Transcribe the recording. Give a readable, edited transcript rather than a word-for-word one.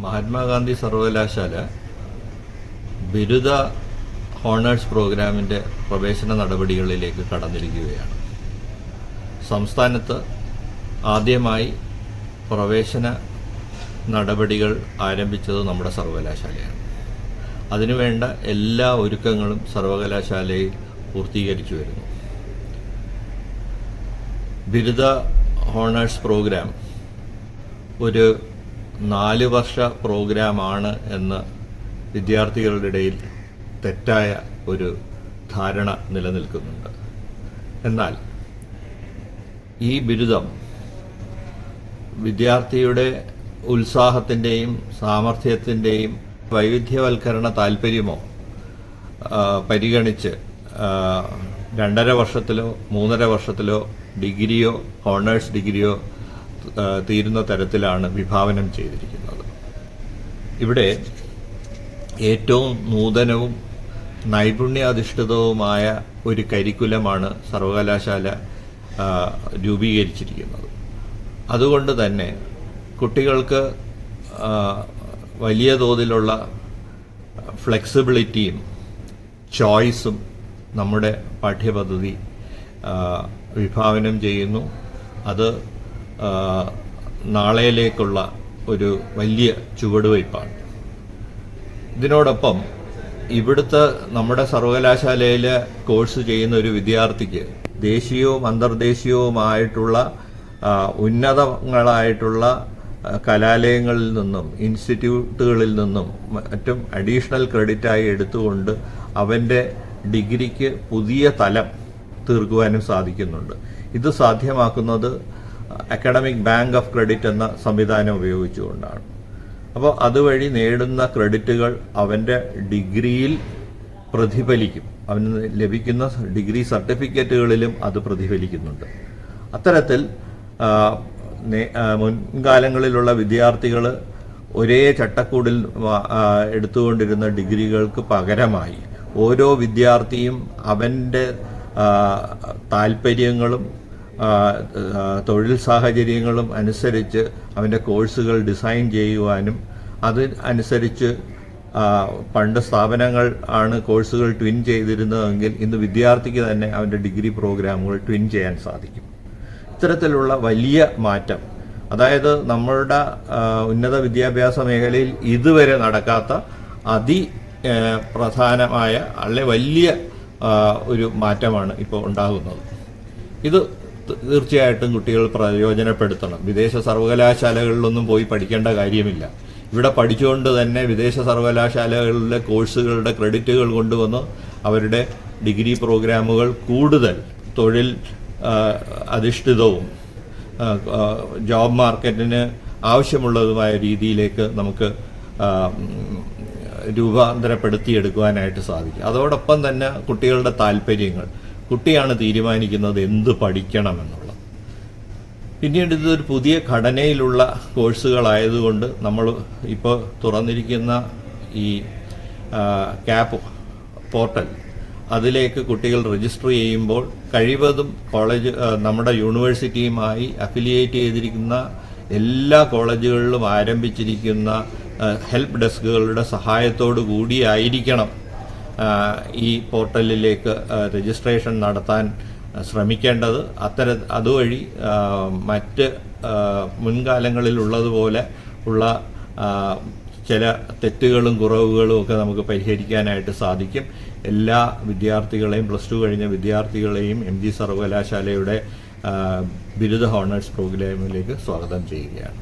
മഹാത്മാഗാന്ധി സർവകലാശാല ബിരുദ ഹോണേഴ്സ് പ്രോഗ്രാമിൻ്റെ പ്രവേശന നടപടികളിലേക്ക് കടന്നിരിക്കുകയാണ്. സംസ്ഥാനത്ത് ആദ്യമായി പ്രവേശന നടപടികൾ ആരംഭിച്ചത് നമ്മുടെ സർവകലാശാലയാണ്. അതിനുവേണ്ട എല്ലാ ഒരുക്കങ്ങളും സർവകലാശാലയിൽ പൂർത്തീകരിച്ചു വരുന്നു. ബിരുദ ഹോണേഴ്സ് പ്രോഗ്രാം ഒരു 4 വർഷ പ്രോഗ്രാമാണ് എന്ന് വിദ്യാർത്ഥികളുടെ ഇടയിൽ തെറ്റായ ഒരു ധാരണ നിലനിൽക്കുന്നുണ്ട്. എന്നാൽ ഈ ബിരുദം വിദ്യാർത്ഥിയുടെ ഉത്സാഹത്തിൻ്റെയും സാമർഥ്യത്തിൻ്റെയും വൈവിധ്യവൽക്കരണ താൽപ്പര്യമോ പരിഗണിച്ച് 2.5 വർഷത്തിലോ 3.5 വർഷത്തിലോ ഡിഗ്രിയോ ഹോണേഴ്സ് ഡിഗ്രിയോ തീരുന്ന തരത്തിലാണ് വിഭാവനം ചെയ്തിരിക്കുന്നത്. ഇവിടെ ഏറ്റവും നൂതനവും നൈപുണ്യാധിഷ്ഠിതവുമായ ഒരു കരിക്കുലമാണ് സർവകലാശാല രൂപീകരിച്ചിരിക്കുന്നത്. അതുകൊണ്ട് തന്നെ കുട്ടികൾക്ക് വലിയ തോതിലുള്ള ഫ്ലെക്സിബിലിറ്റിയും ചോയ്സും നമ്മുടെ പാഠ്യപദ്ധതി വിഭാവനം ചെയ്യുന്നു. അത് നാളെയിലേക്കുള്ള ഒരു വലിയ ചുവടുവയ്പ്പാണ്. ഇതിനോടൊപ്പം ഇവിടുത്തെ നമ്മുടെ സർവകലാശാലയിൽ കോഴ്സ് ചെയ്യുന്ന ഒരു വിദ്യാർത്ഥിക്ക് ദേശീയവും അന്തർദേശീയവുമായിട്ടുള്ള ഉന്നതങ്ങളായിട്ടുള്ള കലാലയങ്ങളിൽ നിന്നും ഇൻസ്റ്റിറ്റ്യൂട്ടുകളിൽ നിന്നും മറ്റും അഡീഷണൽ ക്രെഡിറ്റായി എടുത്തുകൊണ്ട് അവൻ്റെ ഡിഗ്രിക്ക് പുതിയ തലം തീർക്കുവാനും സാധിക്കുന്നുണ്ട്. ഇത് സാധ്യമാക്കുന്നത് അക്കാഡമിക് ബാങ്ക് ഓഫ് ക്രെഡിറ്റ് എന്ന സംവിധാനം ഉപയോഗിച്ചുകൊണ്ടാണ്. അപ്പോൾ അതുവഴി നേടുന്ന ക്രെഡിറ്റുകൾ അവൻ്റെ ഡിഗ്രിയിൽ പ്രതിഫലിക്കും. അവന് ലഭിക്കുന്ന ഡിഗ്രി സർട്ടിഫിക്കറ്റുകളിലും അത് പ്രതിഫലിക്കുന്നുണ്ട്. അത്തരത്തിൽ മുൻകാലങ്ങളിലുള്ള വിദ്യാർത്ഥികൾ ഒരേ ചട്ടക്കൂടിൽ എടുത്തുകൊണ്ടിരുന്ന ഡിഗ്രികൾക്ക് പകരമായി ഓരോ വിദ്യാർത്ഥിയും അവൻ്റെ താൽപ്പര്യങ്ങളും തൊഴിൽ സാഹചര്യങ്ങളും അനുസരിച്ച് അവൻ്റെ കോഴ്സുകൾ ഡിസൈൻ ചെയ്യുവാനും അനുസരിച്ച് പണ്ട് സ്ഥാപനങ്ങൾ ആണ് കോഴ്സുകൾ ട്വിൻ ചെയ്തിരുന്നതെങ്കിൽ ഇന്ന് വിദ്യാർത്ഥിക്ക് തന്നെ അവൻ്റെ ഡിഗ്രി പ്രോഗ്രാമുകൾ ട്വിൻ ചെയ്യാൻ സാധിക്കും. ഇത്തരത്തിലുള്ള വലിയ മാറ്റം, അതായത് നമ്മളുടെ ഉന്നത വിദ്യാഭ്യാസ മേഖലയിൽ ഇതുവരെ നടക്കാത്ത പ്രധാനമായ വലിയ ഒരു മാറ്റമാണ് ഇപ്പോൾ ഉണ്ടാകുന്നത്. ഇത് തീർച്ചയായിട്ടും കുട്ടികൾ പ്രയോജനപ്പെടുത്തണം. വിദേശ സർവകലാശാലകളിലൊന്നും പോയി പഠിക്കേണ്ട കാര്യമില്ല. ഇവിടെ പഠിച്ചുകൊണ്ട് തന്നെ വിദേശ സർവകലാശാലകളിലെ കോഴ്സുകളുടെ ക്രെഡിറ്റുകൾ കൊണ്ടുവന്ന് അവരുടെ ഡിഗ്രി പ്രോഗ്രാമുകൾ കൂടുതൽ തൊഴിൽ അധിഷ്ഠിതവും ജോബ് മാർക്കറ്റിന് ആവശ്യമുള്ളതുമായ രീതിയിലേക്ക് നമുക്ക് രൂപാന്തരപ്പെടുത്തിയെടുക്കുവാനായിട്ട് സാധിക്കും. അതോടൊപ്പം തന്നെ കുട്ടികളുടെ താല്പര്യങ്ങൾ, കുട്ടിയാണ് തീരുമാനിക്കുന്നത് എന്ത് പഠിക്കണമെന്നുള്ളത്. പിന്നീട് ഇതൊരു പുതിയ ഘടനയിലുള്ള കോഴ്സുകളായതുകൊണ്ട് നമ്മൾ ഇപ്പോൾ തുറന്നിരിക്കുന്ന ഈ ക്യാപ്പ് പോർട്ടൽ, അതിലേക്ക് കുട്ടികൾ രജിസ്റ്റർ ചെയ്യുമ്പോൾ കഴിവതും നമ്മുടെ യൂണിവേഴ്സിറ്റിയുമായി അഫിലിയേറ്റ് ചെയ്തിരിക്കുന്ന എല്ലാ കോളേജുകളിലും ആരംഭിച്ചിരിക്കുന്ന ഹെൽപ്പ് ഡെസ്കുകളുടെ സഹായത്തോടു കൂടിയായിരിക്കണം ഈ പോർട്ടലിലേക്ക് രജിസ്ട്രേഷൻ നടത്താൻ ശ്രമിക്കേണ്ടത്. അതുവഴി മറ്റ് മുൻകാലങ്ങളിലുള്ളതുപോലെ ഉള്ള ചില തെറ്റുകളും കുറവുകളും ഒക്കെ നമുക്ക് പരിഹരിക്കാനായിട്ട് സാധിക്കും. എല്ലാ വിദ്യാർത്ഥികളെയും, +2 കഴിഞ്ഞ വിദ്യാർത്ഥികളെയും MG സർവകലാശാലയുടെ ബിരുദ ഹോണേഴ്സ് പ്രോഗ്രാമിലേക്ക് സ്വാഗതം ചെയ്യുകയാണ്.